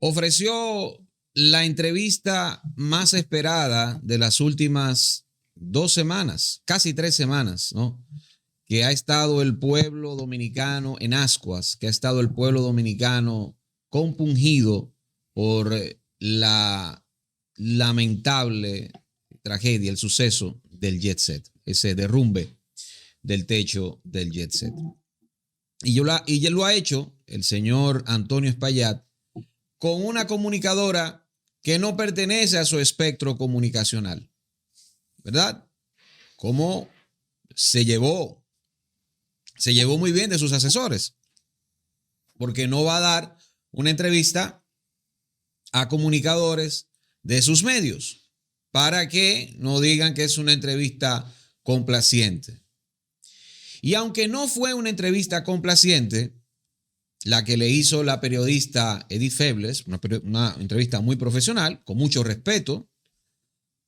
ofreció la entrevista más esperada de las últimas 2 semanas, casi 3 semanas, ¿no? Que ha estado el pueblo dominicano en ascuas, que ha estado el pueblo dominicano compungido por la lamentable tragedia, el suceso del jet set, ese derrumbe del techo del jet set. Y él lo ha hecho, el señor Antonio Espaillat, con una comunicadora que no pertenece a su espectro comunicacional, ¿verdad? Como se llevó muy bien de sus asesores, porque no va a dar una entrevista a comunicadores de sus medios para que no digan que es una entrevista complaciente. Y aunque no fue una entrevista complaciente, la que le hizo la periodista Edith Febles, una entrevista muy profesional, con mucho respeto,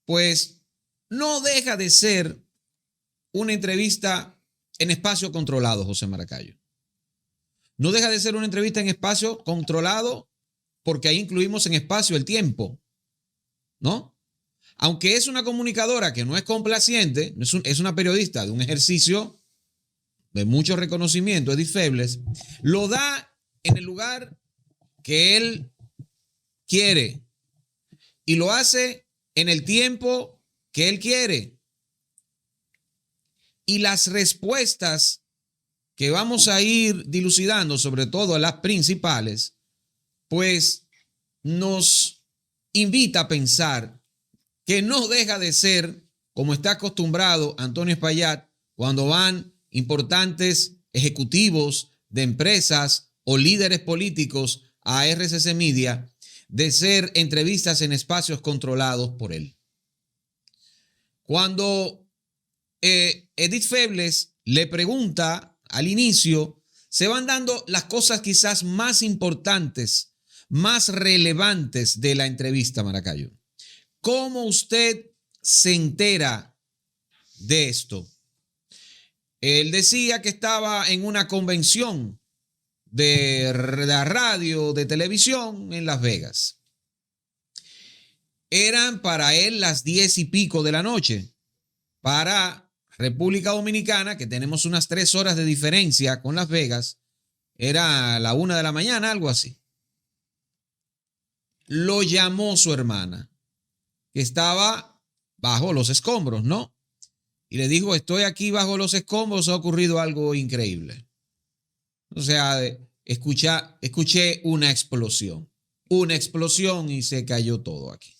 pues no deja de ser una entrevista en espacio controlado, José Maracayo. No deja de ser una entrevista en espacio controlado porque ahí incluimos en espacio el tiempo, ¿no? Aunque es una comunicadora que no es complaciente, es una periodista de un ejercicio de mucho reconocimiento, Edith Febles, lo da en el lugar que él quiere y lo hace en el tiempo que él quiere. Y las respuestas que vamos a ir dilucidando, sobre todo las principales, pues nos invita a pensar que no deja de ser, como está acostumbrado Antonio Espaillat, cuando van importantes ejecutivos de empresas o líderes políticos a RCC Media, de ser entrevistas en espacios controlados por él. Cuando Edith Febles le pregunta al inicio, se van dando las cosas quizás más importantes, más relevantes de la entrevista, Maracayo. ¿Cómo usted se entera de esto? Él decía que estaba en una convención de la radio, de televisión en Las Vegas. Eran para él las 10:00 de la noche. Para República Dominicana, que tenemos unas 3 horas de diferencia con Las Vegas, era la 1 de la mañana, algo así. Lo llamó su hermana, que estaba bajo los escombros, ¿no? Y le dijo, estoy aquí bajo los escombros, ha ocurrido algo increíble. O sea, escuché una explosión y se cayó todo aquí.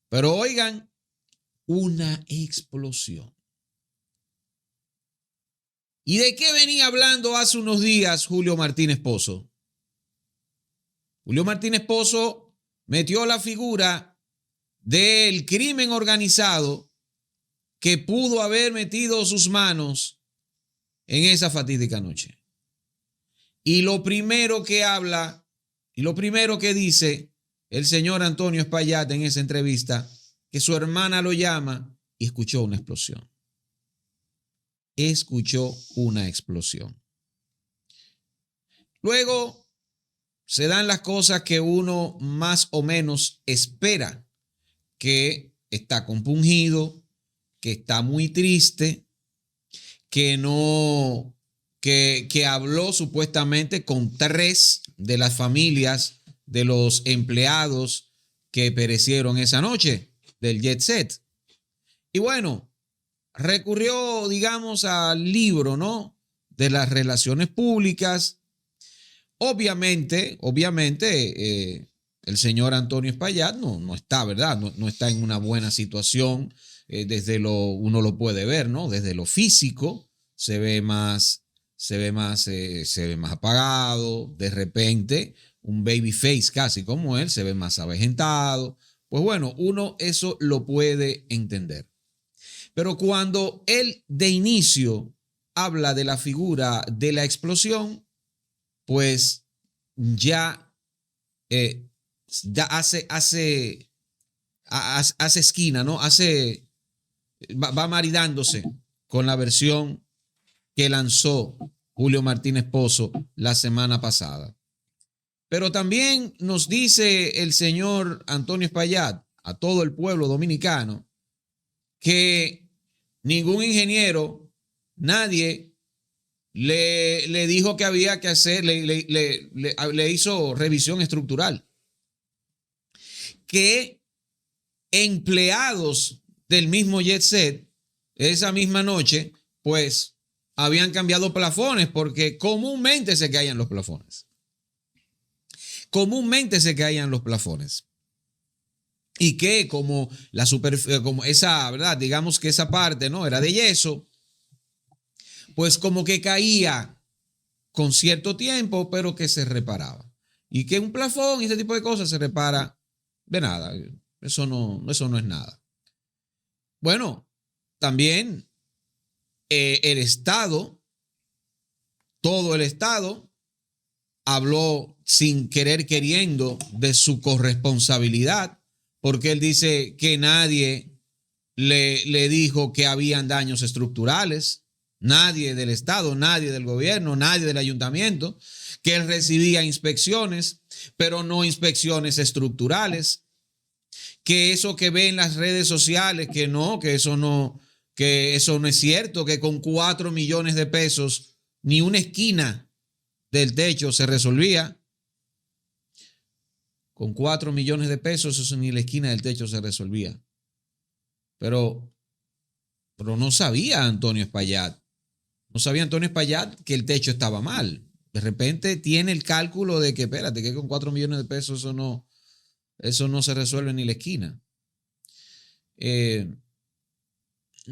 Pero oigan, una explosión. ¿Y de qué venía hablando hace unos días Julio Martínez Pozo? Julio Martínez Pozo metió la figura del crimen organizado que pudo haber metido sus manos en esa fatídica noche. Y lo primero que habla y lo primero que dice el señor Antonio Espaillat en esa entrevista, que su hermana lo llama y escuchó una explosión. Escuchó una explosión. Luego se dan las cosas que uno más o menos espera, que está compungido, que está muy triste, que habló supuestamente con 3 de las familias de los empleados que perecieron esa noche del jet set. Y bueno, recurrió, digamos, al libro, ¿no?, de las relaciones públicas. Obviamente, el señor Antonio Espaillat no está, ¿verdad? No está en una buena situación. Uno lo puede ver, ¿no? Desde lo físico se ve más apagado. De repente, un baby face casi como él, se ve más avejentado. Pues bueno, uno eso lo puede entender. Pero cuando él de inicio habla de la figura de la explosión, pues ya hace esquina, ¿no? Va maridándose con la versión que lanzó Julio Martínez Pozo la semana pasada. Pero también nos dice el señor Antonio Espaillat a todo el pueblo dominicano que ningún ingeniero, nadie le dijo que había que hacer, le hizo revisión estructural. Que empleados del mismo Jet Set, esa misma noche, pues habían cambiado plafones porque comúnmente se caían los plafones. Comúnmente se caían los plafones. Y que como como esa, ¿verdad? Digamos que esa parte, ¿no? Era de yeso, pues como que caía con cierto tiempo, pero que se reparaba. Y que un plafón y ese tipo de cosas se repara de nada. Eso no es nada. Bueno, también el Estado, todo el Estado, habló sin querer queriendo de su corresponsabilidad, porque él dice que nadie le dijo que habían daños estructurales, nadie del Estado, nadie del gobierno, nadie del ayuntamiento, que él recibía inspecciones, pero no inspecciones estructurales, que eso que ve en las redes sociales, que eso no es cierto, que con 4 millones de pesos ni una esquina del techo se resolvía. Con 4 millones de pesos, eso ni la esquina del techo se resolvía. Pero no sabía Antonio Espaillat. No sabía Antonio Espaillat que el techo estaba mal. De repente tiene el cálculo de que, espérate, que con 4 millones de pesos eso no se resuelve ni la esquina.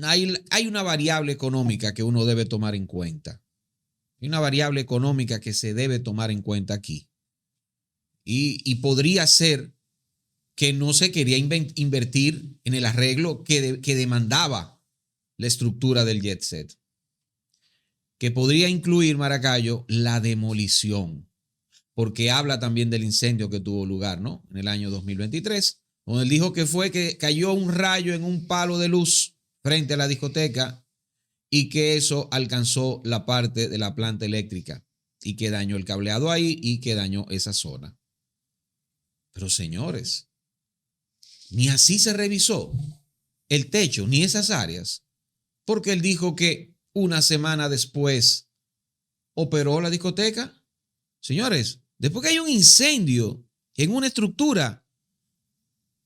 Hay una variable económica que uno debe tomar en cuenta. Hay una variable económica que se debe tomar en cuenta aquí. Y podría ser que no se quería invertir en el arreglo que demandaba la estructura del Jet Set, que podría incluir, Maracayo, la demolición, porque habla también del incendio que tuvo lugar, ¿no? En el año 2023, donde él dijo que fue que cayó un rayo en un palo de luz frente a la discoteca y que eso alcanzó la parte de la planta eléctrica y que dañó el cableado ahí y que dañó esa zona. Pero señores, ni así se revisó el techo ni esas áreas, porque él dijo que una semana después operó la discoteca. Señores, después que hay un incendio en una estructura,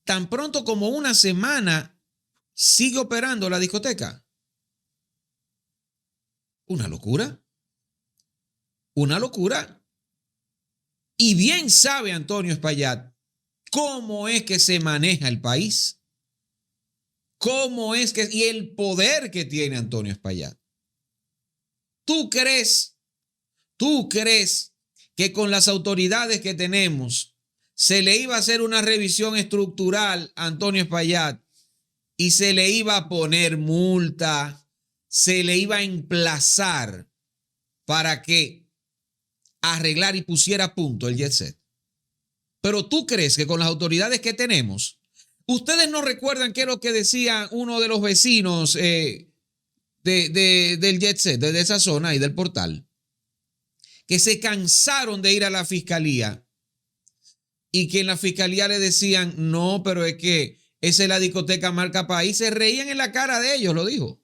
tan pronto como una semana sigue operando la discoteca. Una locura. Una locura. Y bien sabe Antonio Espaillat cómo es que se maneja el país. Cómo es que, y el poder que tiene Antonio Espaillat. ¿Tú crees que con las autoridades que tenemos se le iba a hacer una revisión estructural a Antonio Espaillat y se le iba a poner multa, se le iba a emplazar para que arreglar y pusiera a punto el Jet Set? Pero tú crees que con las autoridades que tenemos, ustedes no recuerdan qué es lo que decía uno de los vecinos del Jet Set, de esa zona y del portal, que se cansaron de ir a la fiscalía y que en la fiscalía le decían, no, pero es que esa es la discoteca marca país. Se reían en la cara de ellos, lo dijo.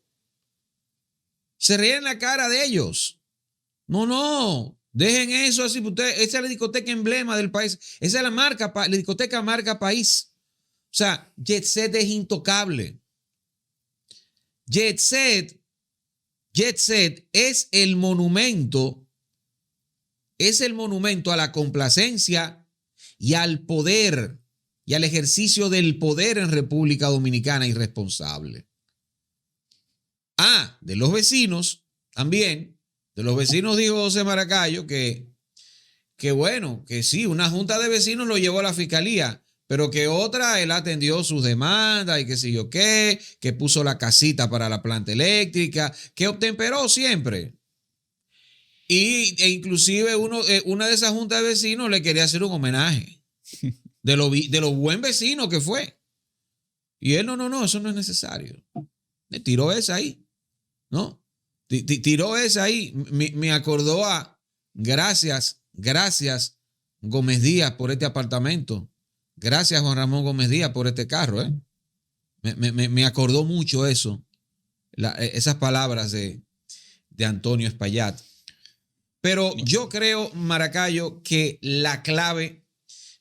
Se reían en la cara de ellos. No, dejen eso así. Esa es la discoteca emblema del país. Esa es la discoteca marca país. O sea, Jet Set es intocable. Jet Set es el monumento a la complacencia y al poder y al ejercicio del poder en República Dominicana irresponsable. De los vecinos también. De los vecinos dijo José Maracayo que bueno, que sí, una junta de vecinos lo llevó a la fiscalía, pero que otra, él atendió sus demandas y qué sé yo qué, que puso la casita para la planta eléctrica, que obtemperó siempre. E inclusive una de esas juntas de vecinos le quería hacer un homenaje de lo buen vecino que fue. Y él, no, eso no es necesario. Le tiró esa ahí, ¿no? Tiró esa ahí. Me acordó a gracias Gómez Díaz por este apartamento. Gracias, Juan Ramón Gómez Díaz, por este carro. Me acordó mucho eso, esas palabras de Antonio Espaillat. Pero yo creo, Maracayo, que la clave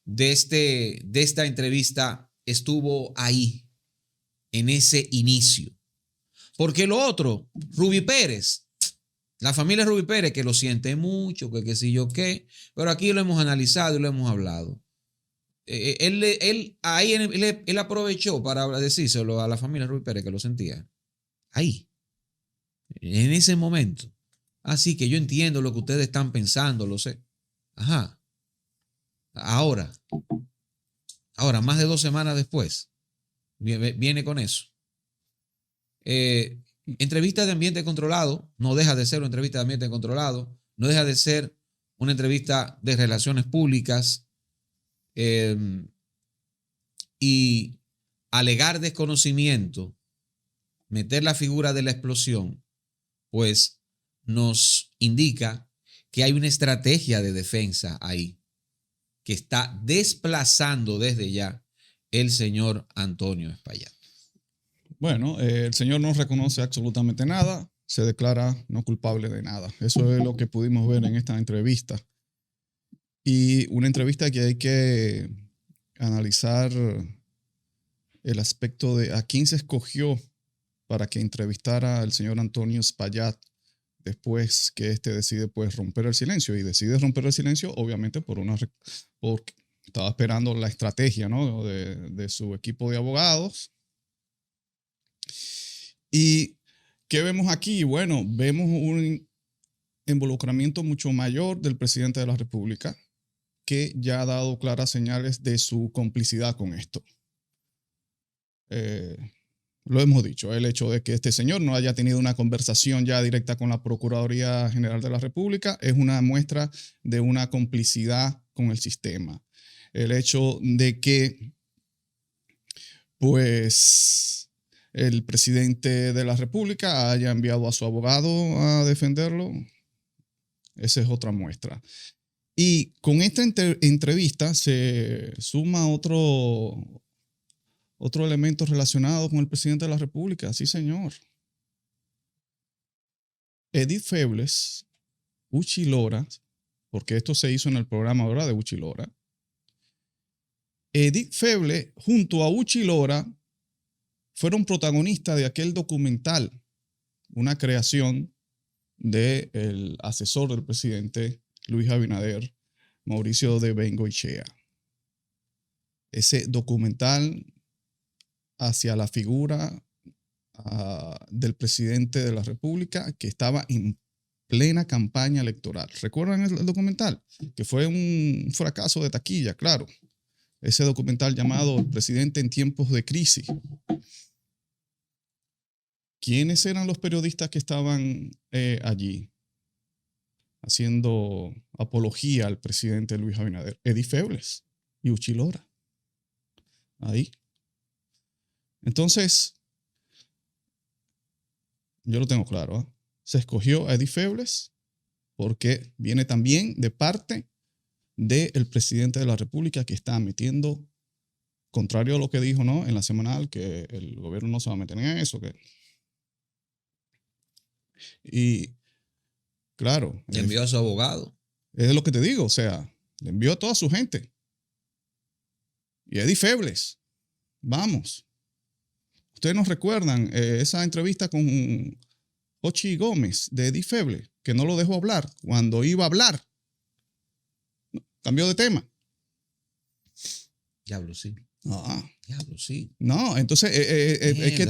de esta entrevista estuvo ahí, en ese inicio. Porque lo otro, Rubí Pérez, la familia Rubí Pérez, que lo siente mucho, que qué sé yo qué, pero aquí lo hemos analizado y lo hemos hablado. Él aprovechó para decírselo a la familia Rubí Pérez que lo sentía. Ahí, en ese momento. Así que yo entiendo lo que ustedes están pensando, lo sé. Ajá. Ahora, más de 2 semanas después, viene con eso. Entrevista de ambiente controlado, no deja de ser una entrevista de ambiente controlado, no deja de ser una entrevista de relaciones públicas, y alegar desconocimiento, meter la figura de la explosión, pues nos indica que hay una estrategia de defensa ahí que está desplazando desde ya el señor Antonio Espaillat. Bueno, el señor no reconoce absolutamente nada, se declara no culpable de nada. Eso es lo que pudimos ver en esta entrevista. Y una entrevista que hay que analizar el aspecto de a quién se escogió para que entrevistara al señor Antonio Espaillat después que éste decide pues romper el silencio. Y decide romper el silencio obviamente porque estaba esperando la estrategia, ¿no?, de su equipo de abogados. ¿Y qué vemos aquí? Bueno, vemos un involucramiento mucho mayor del presidente de la República, que ya ha dado claras señales de su complicidad con esto. Lo hemos dicho, el hecho de que este señor no haya tenido una conversación ya directa con la Procuraduría General de la República es una muestra de una complicidad con el sistema. El hecho de que, pues, el presidente de la República haya enviado a su abogado a defenderlo, esa es otra muestra. Y con esta entrevista se suma otro elemento relacionado con el presidente de la República. Sí, señor. Edith Febles, Uchi Lora, porque esto se hizo en el programa, ¿verdad?, de Uchi Lora. Edith Febles junto a Uchi Lora fueron protagonistas de aquel documental, una creación del asesor del presidente Luis Abinader, Mauricio de Bengoechea. Ese documental hacia la figura del presidente de la República que estaba en plena campaña electoral. ¿Recuerdan el documental? Que fue un fracaso de taquilla, claro. Ese documental llamado El presidente en tiempos de crisis. ¿Quiénes eran los periodistas que estaban allí haciendo apología al presidente Luis Abinader? Edith Febles y Uchi Lora. Ahí. Entonces, yo lo tengo claro, ¿eh? Se escogió a Edith Febles porque viene también de parte del presidente de la República, que está metiendo, contrario a lo que dijo, ¿no?, en la semanal, que el gobierno no se va a meter en eso. Y claro. Le envió a su abogado. Es lo que te digo, o sea, le envió a toda su gente. Y Edith Febles, vamos. Ustedes nos recuerdan esa entrevista con Ochi Gómez de Edith Febles, que no lo dejó hablar cuando iba a hablar. Cambió de tema. Diablo, sí. Diablo, sí. No, entonces es que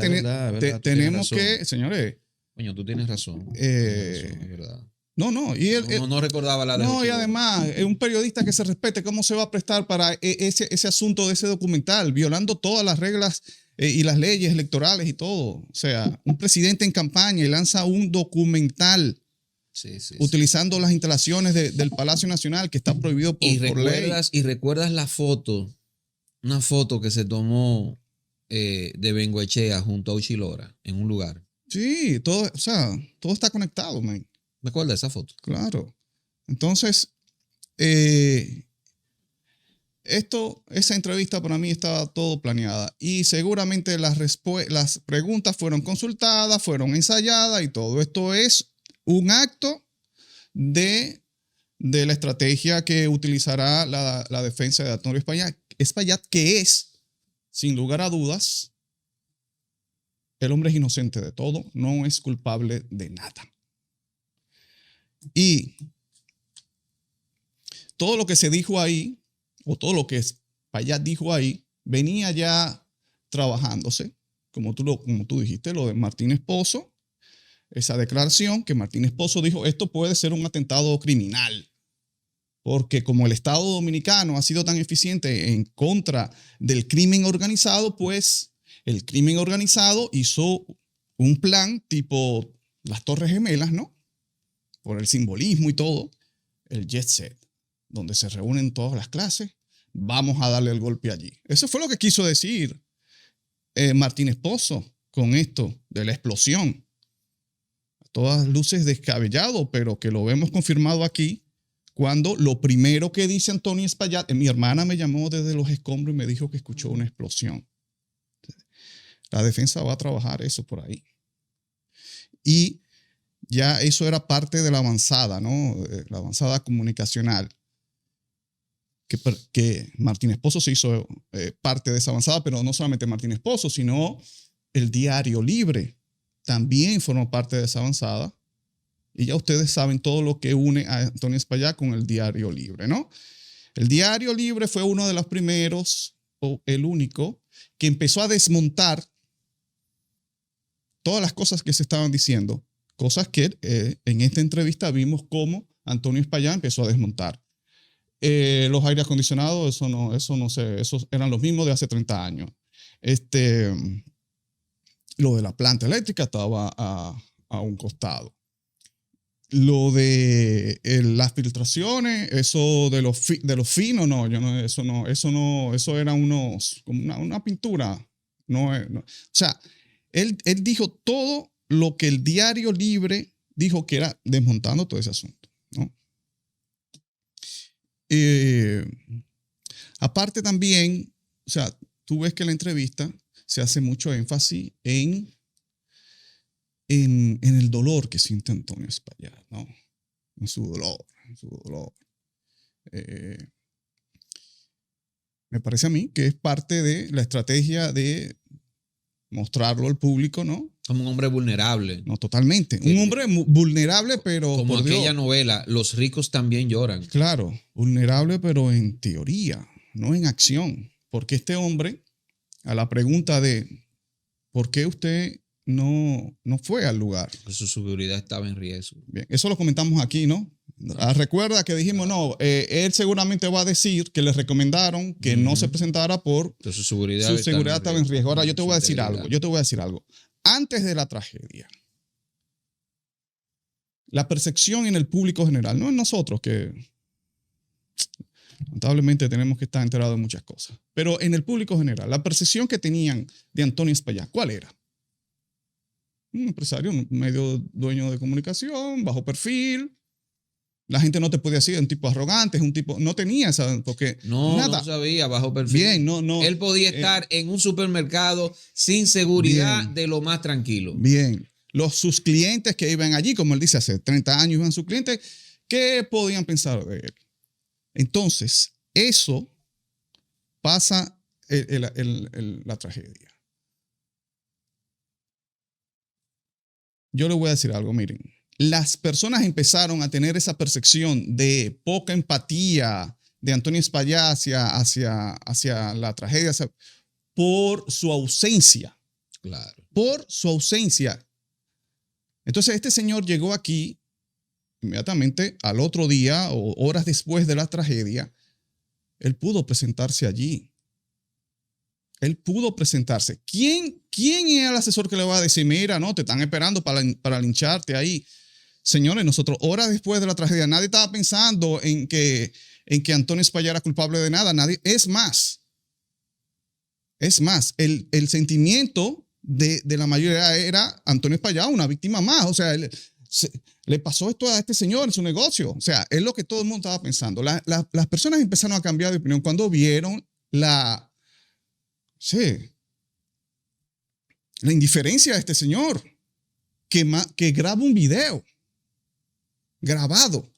tenemos que, señores. Coño, tú tienes razón. Es verdad. No, y él no recordaba la de no, y además, es un periodista que se respete, ¿cómo se va a prestar para ese asunto de ese documental, violando todas las reglas y las leyes electorales y todo? O sea, un presidente en campaña y lanza un documental utilizando las instalaciones del Palacio Nacional, que está prohibido por ley. ¿Y recuerdas la foto? Una foto que se tomó de Bengoechea junto a Uchi Lora en un lugar. Sí, todo está conectado, man. ¿Me acuerdas de esa foto? Claro. Entonces, esa entrevista para mí estaba todo planeada y seguramente las preguntas fueron consultadas, fueron ensayadas y todo. Esto es un acto de la estrategia que utilizará la defensa de Antonio Espaillat, que es, sin lugar a dudas, el hombre es inocente de todo, no es culpable de nada. Y todo lo que se dijo ahí, o todo lo que Espaillat dijo ahí, venía ya trabajándose, como tú dijiste, lo de Martínez Pozo, esa declaración que Martínez Pozo dijo, esto puede ser un atentado criminal, porque como el Estado dominicano ha sido tan eficiente en contra del crimen organizado, pues el crimen organizado hizo un plan tipo las Torres Gemelas, ¿no? Por el simbolismo y todo, el jet set, donde se reúnen todas las clases, vamos a darle el golpe allí. Eso fue lo que quiso decir Martínez Pozo con esto de la explosión. A todas luces descabellado, pero que lo vemos confirmado aquí, cuando lo primero que dice Antonio Espaillat, mi hermana me llamó desde los escombros y me dijo que escuchó una explosión. La defensa va a trabajar eso por ahí. Y ya eso era parte de la avanzada, ¿no? La avanzada comunicacional. Que Martínez Pozo se hizo parte de esa avanzada, pero no solamente Martínez Pozo, sino el Diario Libre también formó parte de esa avanzada. Y ya ustedes saben todo lo que une a Antonio Espaillat con el Diario Libre, ¿no? El Diario Libre fue uno de los primeros, o el único, que empezó a desmontar todas las cosas que se estaban diciendo. Cosas que en esta entrevista vimos cómo Antonio Espaillat empezó a desmontar. Los aires acondicionados, eso no sé, esos eran los mismos de hace 30 años. Lo de la planta eléctrica estaba a un costado. Lo de las filtraciones, eso de los finos, eso era como una pintura. O sea, él dijo todo lo que el Diario Libre dijo que era desmontando todo ese asunto, ¿no? Aparte también, o sea, tú ves que en la entrevista se hace mucho énfasis en el dolor que siente Antonio Espaillat, ¿no? En su dolor. Me parece a mí que es parte de la estrategia de mostrarlo al público, ¿no? Como un hombre vulnerable. No, totalmente. Un hombre vulnerable, pero como por aquella Dios, novela, Los ricos también lloran. Claro, vulnerable, pero en teoría, no en acción. Porque este hombre, a la pregunta de ¿por qué usted no fue al lugar? Porque su seguridad estaba en riesgo. Bien, eso lo comentamos aquí, ¿no? Recuerda que dijimos, no, él seguramente va a decir que le recomendaron que no se presentara por su seguridad estaba en riesgo. Ahora, yo te voy a decir algo. Antes de la tragedia, la percepción en el público general, no en nosotros, que lamentablemente tenemos que estar enterados de muchas cosas, pero en el público general, la percepción que tenían de Antonio Espaillat, ¿cuál era? Un empresario, un medio dueño de comunicación, bajo perfil. La gente no te podía decir, un tipo arrogante, es un tipo, no tenía esa, porque no sabía, bajo perfil. Bien, no. Él podía estar en un supermercado sin seguridad, de lo más tranquilo. Bien. Sus clientes que iban allí, como él dice, hace 30 años iban sus clientes, ¿qué podían pensar de él? Entonces, eso pasa la tragedia. Yo le voy a decir algo, miren. Las personas empezaron a tener esa percepción de poca empatía de Antonio Espaillat hacia la tragedia por su ausencia. Claro. Por su ausencia. Entonces, este señor llegó aquí inmediatamente al otro día o horas después de la tragedia. Él pudo presentarse allí. Él pudo presentarse. ¿Quién es el asesor que le va a decir, mira, no, te están esperando para lincharte ahí? Señores, nosotros horas después de la tragedia, nadie estaba pensando en que Antonio Espaillat era culpable de nada. Nadie. Es más, el sentimiento de la mayoría era Antonio Espaillat, una víctima más. O sea, le pasó esto a este señor en su negocio. O sea, es lo que todo el mundo estaba pensando. Las personas empezaron a cambiar de opinión cuando vieron sí, la indiferencia de este señor que graba un video grabado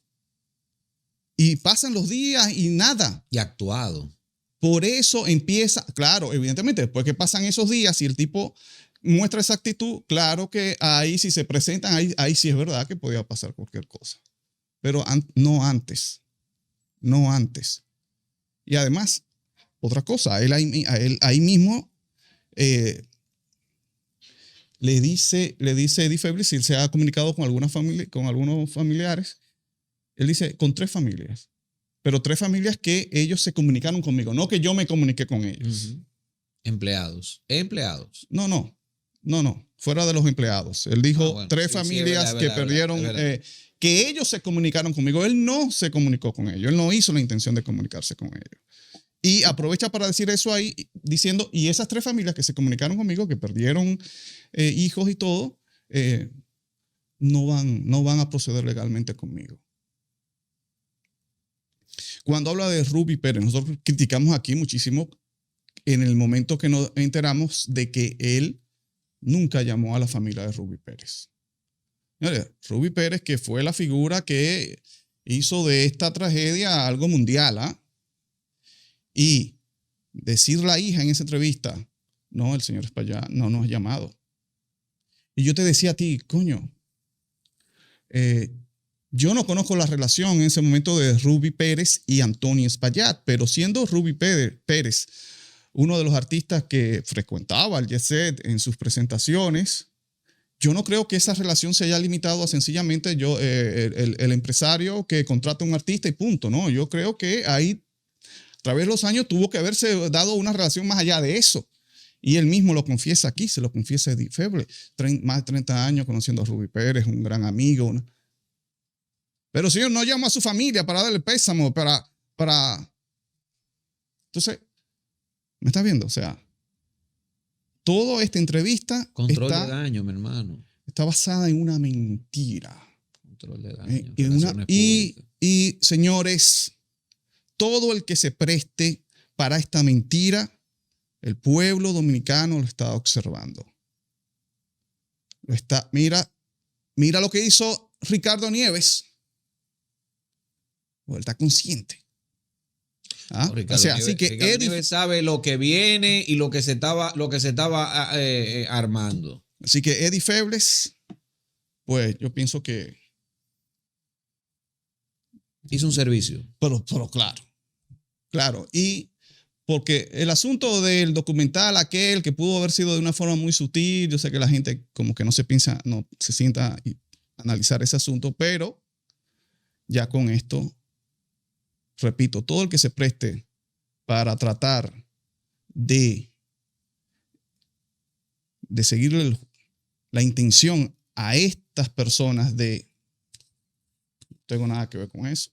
y pasan los días y nada. Y actuado. Por eso empieza, claro, evidentemente, después que pasan esos días y el tipo muestra esa actitud, claro que ahí si se presentan, ahí sí es verdad que podía pasar cualquier cosa. Pero no antes. No antes. Y además, otra cosa, a él ahí mismo le dice Eddie Feble si él se ha comunicado con con algunos familiares. Él dice, con 3 familias. Pero 3 familias que ellos se comunicaron conmigo, no que yo me comuniqué con ellos. Uh-huh. Empleados. No, fuera de los empleados. Él dijo bueno, 3 sí, familias sí, que perdieron, que ellos se comunicaron conmigo. Él no se comunicó con ellos, él no hizo la intención de comunicarse con ellos. Y aprovecha para decir eso ahí, diciendo, y esas 3 familias que se comunicaron conmigo, que perdieron hijos y todo, no van a proceder legalmente conmigo. Cuando habla de Ruby Pérez, nosotros criticamos aquí muchísimo en el momento que nos enteramos de que él nunca llamó a la familia de Ruby Pérez. Ruby Pérez, que fue la figura que hizo de esta tragedia algo mundial, ¿ah? Y decir la hija en esa entrevista, no, el señor Espaillat no nos ha llamado. Y yo te decía a ti, coño, yo no conozco la relación en ese momento de Ruby Pérez y Antonio Espaillat, pero siendo Ruby Pérez uno de los artistas que frecuentaba el Jet Set en sus presentaciones, yo no creo que esa relación se haya limitado a sencillamente el empresario que contrata a un artista y punto, ¿no? Yo creo que ahí, a través de los años, tuvo que haberse dado una relación más allá de eso. Y él mismo lo confiesa aquí, se lo confiesa Eddie Feble. Más de 30 años conociendo a Ruby Pérez, un gran amigo. Pero señor, no llama a su familia para darle pésamo, Entonces, ¿me estás viendo? O sea, toda esta entrevista Control de daño, mi hermano. Está basada en una mentira. Control de daño. Y señores, todo el que se preste para esta mentira, el pueblo dominicano lo está observando. Mira lo que hizo Ricardo Nieves. Él está consciente. ¿Ah? No, así que Ricardo Nieves sabe lo que viene y lo que se estaba armando. Así que Eddie Febles, pues yo pienso que hizo un servicio. Pero claro. Y porque el asunto del documental aquel que pudo haber sido de una forma muy sutil, yo sé que la gente como que no se sienta a analizar ese asunto, pero ya con esto, repito, todo el que se preste para tratar de seguir la intención a estas personas de no tengo nada que ver con eso,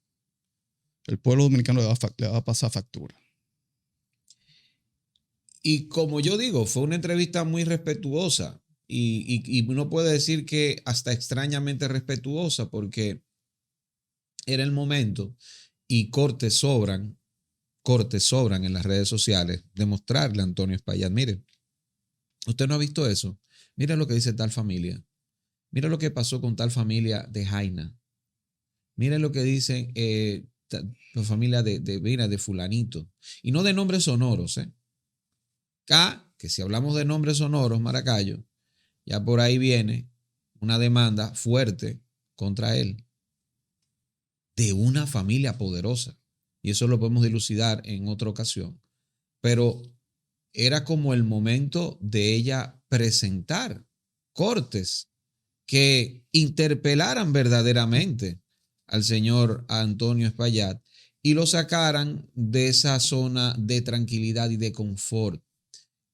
el pueblo dominicano le va a pasar factura. Y como yo digo, fue una entrevista muy respetuosa y uno puede decir que hasta extrañamente respetuosa porque era el momento y cortes sobran en las redes sociales de mostrarle a Antonio Espaillat, mire, usted no ha visto eso, mira lo que dice tal familia, mira lo que pasó con tal familia de Jaina, mira lo que dicen la familia de fulanito, y no de nombres sonoros, que si hablamos de nombres sonoros, Maracayo, ya por ahí viene una demanda fuerte contra él de una familia poderosa. Y eso lo podemos dilucidar en otra ocasión. Pero era como el momento de ella presentar cortes que interpelaran verdaderamente al señor Antonio Espaillat y lo sacaran de esa zona de tranquilidad y de confort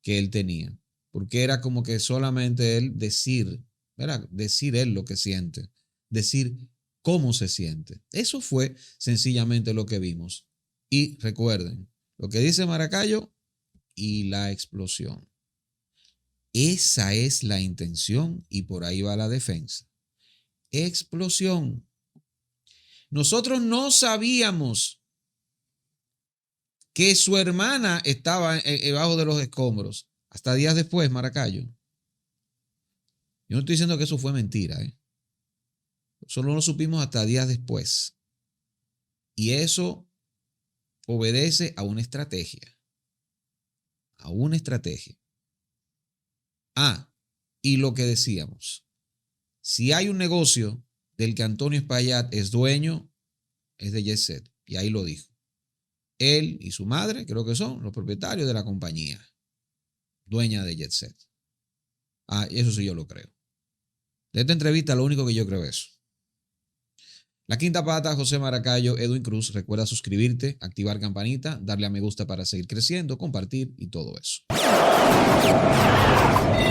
que él tenía, porque era como que solamente él decir él lo que siente, decir cómo se siente. Eso fue sencillamente lo que vimos. Y recuerden, lo que dice Maracayo y la explosión. Esa es la intención y por ahí va la defensa. explosión. Nosotros no sabíamos que su hermana estaba debajo de los escombros hasta días después, Maracayo. Yo no estoy diciendo que eso fue mentira, ¿eh? Solo lo supimos hasta días después. Y eso obedece a una estrategia. A una estrategia. Y lo que decíamos. Si hay un negocio del que Antonio Espaillat es dueño, es de Jet Set. Y ahí lo dijo. Él y su madre, creo que son los propietarios de la compañía dueña de Jet Set. Eso sí yo lo creo. De esta entrevista lo único que yo creo es eso. La Quinta Pata, José Maracayo, Edwin Cruz. Recuerda suscribirte, activar campanita, darle a me gusta para seguir creciendo, compartir y todo eso.